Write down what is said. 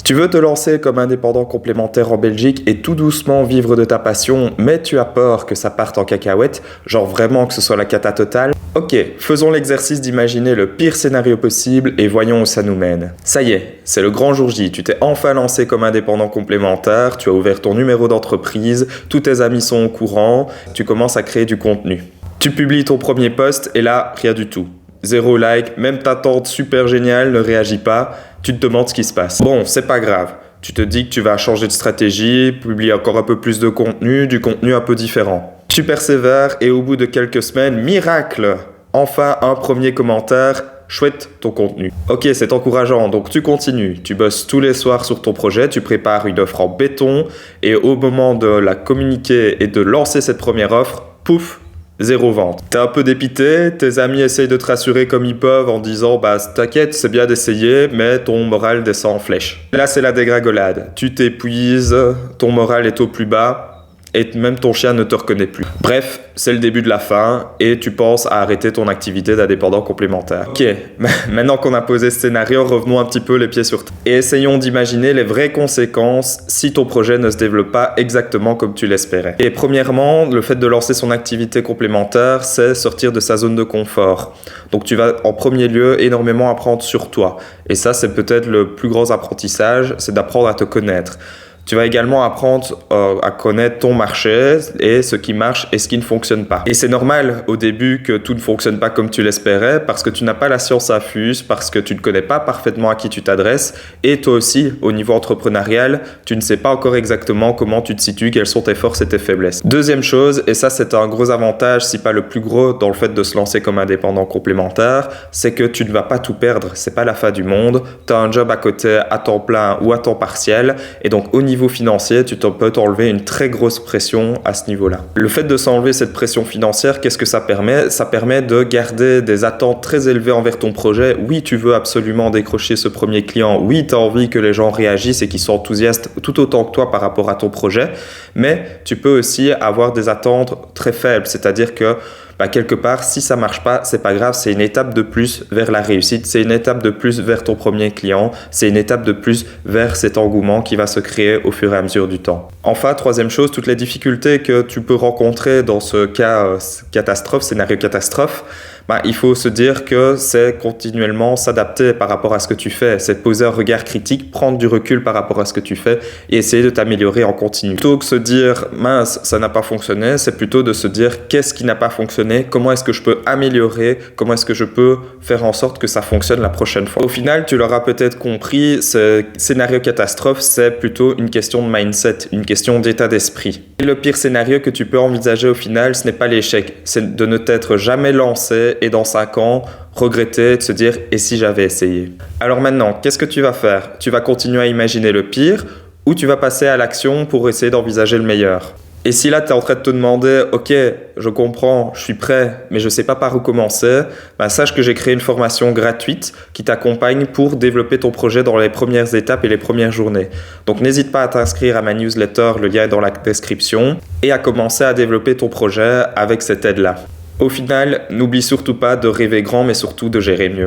Tu veux te lancer comme indépendant complémentaire en Belgique et tout doucement vivre de ta passion, mais tu as peur que ça parte en cacahuète, genre vraiment que ce soit la cata totale? Ok, faisons l'exercice d'imaginer le pire scénario possible et voyons où ça nous mène. Ça y est, c'est le grand jour J, tu t'es enfin lancé comme indépendant complémentaire, tu as ouvert ton numéro d'entreprise, tous tes amis sont au courant, tu commences à créer du contenu. Tu publies ton premier post et là, rien du tout. 0 like, même ta tante super géniale ne réagit pas, tu te demandes ce qui se passe. Bon, c'est pas grave, tu te dis que tu vas changer de stratégie, publier encore un peu plus de contenu, du contenu un peu différent. Tu persévères et au bout de quelques semaines, miracle, enfin un premier commentaire, chouette ton contenu. Ok, c'est encourageant, donc tu continues, tu bosses tous les soirs sur ton projet, tu prépares une offre en béton et au moment de la communiquer et de lancer cette première offre, pouf, 0 vente. T'es un peu dépité, tes amis essayent de te rassurer comme ils peuvent en disant bah t'inquiète, c'est bien d'essayer, mais ton moral descend en flèche. Là c'est la dégringolade, tu t'épuises, ton moral est au plus bas et même ton chien ne te reconnaît plus. Bref, c'est le début de la fin et tu penses à arrêter ton activité d'indépendant complémentaire. Ok, maintenant qu'on a posé ce scénario, revenons un petit peu les pieds sur terre. Et essayons d'imaginer les vraies conséquences si ton projet ne se développe pas exactement comme tu l'espérais. Et premièrement, le fait de lancer son activité complémentaire, c'est sortir de sa zone de confort. Donc tu vas en premier lieu énormément apprendre sur toi. Et ça, c'est peut-être le plus gros apprentissage, c'est d'apprendre à te connaître. Tu vas également apprendre à connaître ton marché et ce qui marche et ce qui ne fonctionne pas. Et c'est normal au début que tout ne fonctionne pas comme tu l'espérais parce que tu n'as pas la science infuse, parce que tu ne connais pas parfaitement à qui tu t'adresses et toi aussi, au niveau entrepreneurial, tu ne sais pas encore exactement comment tu te situes, quelles sont tes forces et tes faiblesses. Deuxième chose, et ça c'est un gros avantage, si pas le plus gros dans le fait de se lancer comme indépendant complémentaire, c'est que tu ne vas pas tout perdre, c'est pas la fin du monde, tu as un job à côté à temps plein ou à temps partiel et donc au niveau financier, tu peux t'enlever une très grosse pression à ce niveau-là. Le fait de s'enlever cette pression financière, qu'est-ce que ça permet? Ça permet de garder des attentes très élevées envers ton projet. Oui, tu veux absolument décrocher ce premier client. Oui, tu as envie que les gens réagissent et qu'ils soient enthousiastes tout autant que toi par rapport à ton projet. Mais tu peux aussi avoir des attentes très faibles. C'est-à-dire que quelque part, si ça marche pas, c'est pas grave, c'est une étape de plus vers la réussite, c'est une étape de plus vers ton premier client, c'est une étape de plus vers cet engouement qui va se créer au fur et à mesure du temps. Enfin, troisième chose, toutes les difficultés que tu peux rencontrer dans ce cas scénario catastrophe, il faut se dire que c'est continuellement s'adapter par rapport à ce que tu fais, c'est poser un regard critique, prendre du recul par rapport à ce que tu fais et essayer de t'améliorer en continu. Plutôt que se dire mince, ça n'a pas fonctionné, c'est plutôt de se dire qu'est-ce qui n'a pas fonctionné, comment est-ce que je peux améliorer, comment est-ce que je peux faire en sorte que ça fonctionne la prochaine fois. Au final, tu l'auras peut-être compris, ce scénario catastrophe, c'est plutôt une question de mindset, une question d'état d'esprit. Et le pire scénario que tu peux envisager au final, ce n'est pas l'échec, c'est de ne t'être jamais lancé et dans 5 ans, regretter, de se dire « et si j'avais essayé ?» Alors maintenant, qu'est-ce que tu vas faire? Tu vas continuer à imaginer le pire ou tu vas passer à l'action pour essayer d'envisager le meilleur? Et si là, tu es en train de te demander « ok, je comprends, je suis prêt, mais je ne sais pas par où commencer », sache que j'ai créé une formation gratuite qui t'accompagne pour développer ton projet dans les premières étapes et les premières journées. Donc n'hésite pas à t'inscrire à ma newsletter, le lien est dans la description, et à commencer à développer ton projet avec cette aide-là. Au final, n'oublie surtout pas de rêver grand, mais surtout de gérer mieux.